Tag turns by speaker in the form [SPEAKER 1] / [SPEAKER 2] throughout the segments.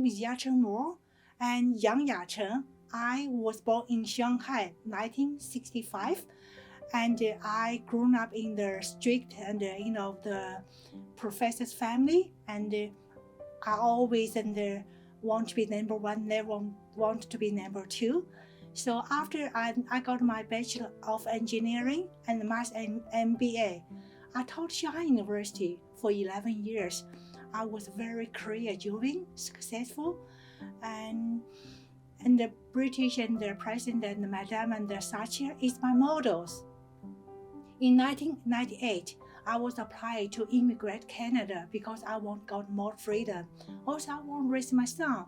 [SPEAKER 1] is Cheng, and Yang Cheng. I was born in Shanghai, 1965, and I grew up in the strict and the professor's family, and I always want to be number one, never want to be number two. So after I got my Bachelor of Engineering and Master MBA, I taught Shanghai University for 11 years. I was very career-driven, successful, and the British and the President and Madame and the Thatcher is my models. In 1998, I was applied to immigrate Canada because I got more freedom. Also, I want to raise my son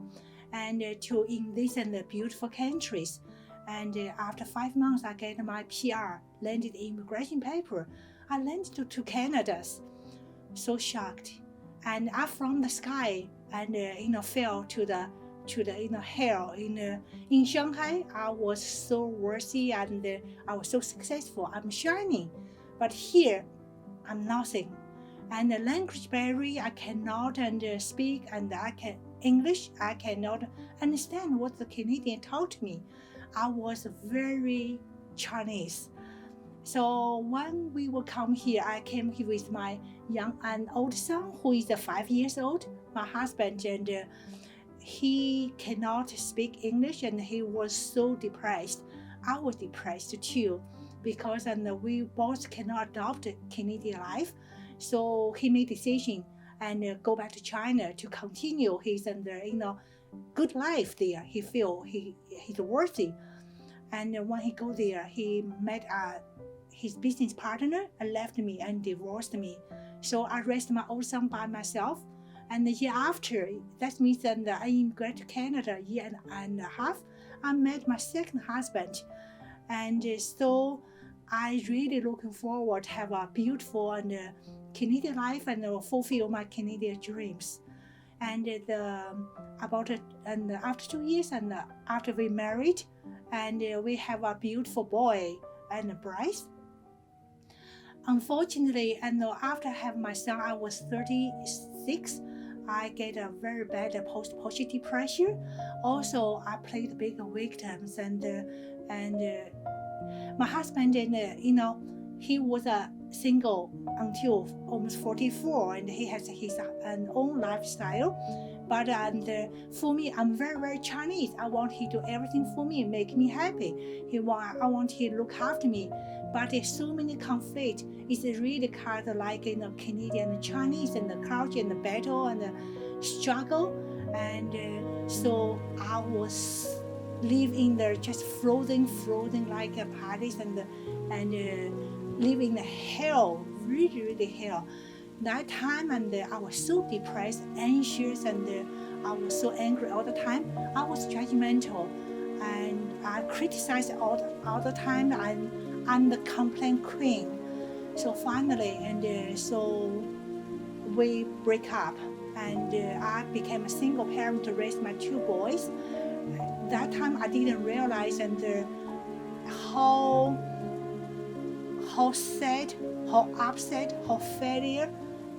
[SPEAKER 1] and to in these and the beautiful countries. And after 5 months, I get my PR, landed immigration paper. I landed to Canada. So shocked, and up from the sky, and fell to the hell. In Shanghai, I was so worthy and I was so successful. I'm shining, but here, I'm nothing. And the language barrier, I cannot speak, and English, I cannot understand what the Canadian taught me. I was very Chinese. So when we will come here, I came here with my young and old son, who is 5 years old, my husband, and he cannot speak English, and he was so depressed. I was depressed too, because we both cannot adopt Canadian life. So he made a decision and go back to China to continue his good life there. He feel he's worthy. And when he go there, he met his business partner and left me and divorced me. So I raised my old son by myself. And the year after, that means that I immigrated to Canada a year and a half. I met my second husband. And so I really looking forward to have a beautiful and Canadian life and fulfill my Canadian dreams. And after 2 years, and after we married, and we have a beautiful boy and Bryce. Unfortunately, and after I have my son, I was 36. I get a very bad post-positive depression. Also, I played big victims, and my husband, he was single until almost 44, and he has his own lifestyle. But for me, I'm very, very Chinese. I want him to do everything for me, make me happy. I want him to look after me. But there's so many conflict. It's really kind of like Canadian and Chinese and the culture and the battle and the struggle. And so I was living there just floating like a Paris and living the hell, really, really hell. That time, and I was so depressed, anxious, and I was so angry all the time. I was judgmental, and I criticized all the time. I'm the complaint queen. So finally, and so we break up, and I became a single parent to raise my 2 boys. That time I didn't realize how sad, how upset, how failure,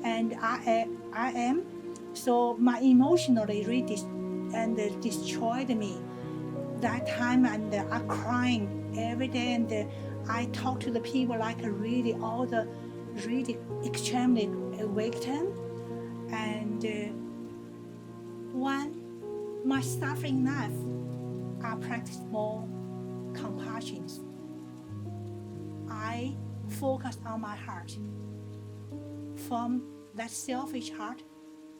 [SPEAKER 1] and I am. So my emotionally really destroyed me. That time, and I crying every day, and I talk to the people like really all the really extremely victim. And when my suffering enough, I practice more compassion. I focus on my heart. From that selfish heart,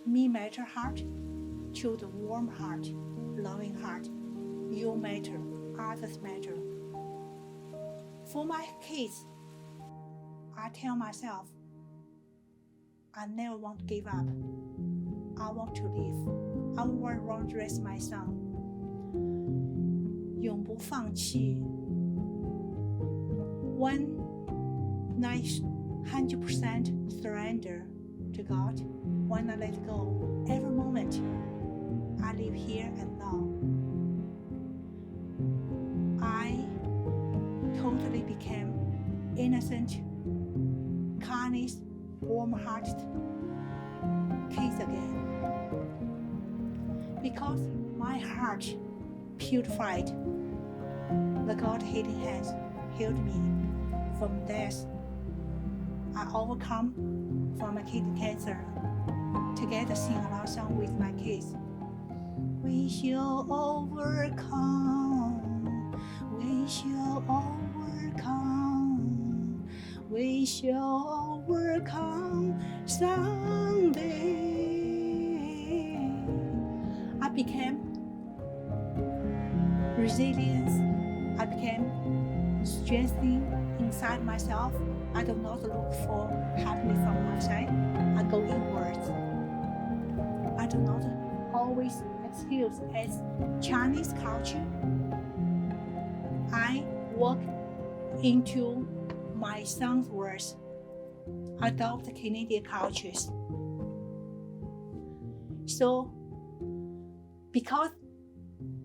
[SPEAKER 1] me matter heart, to the warm heart, loving heart. You matter, others matter. For my kids, I tell myself, I never want to give up. I want to live. I want to raise my son. 永不放弃。100% surrender to God. When I let go, every moment I live here and now. I totally became innocent, kindness, warm-hearted kids again. because my heart purified. The God-hating hands healed me from death. I overcome from my kidney cancer. Together sing a love song with my kids. We shall overcome. We shall overcome. We shall overcome someday. I became resilience. I became strengthening inside myself. I do not look for happiness from outside. I go inwards. I do not always excuse as Chinese culture. I walk into my son's words, adopt Canadian cultures. So, because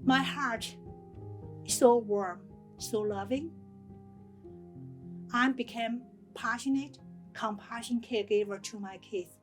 [SPEAKER 1] my heart is so warm, so loving, I became passionate, compassionate caregiver to my kids.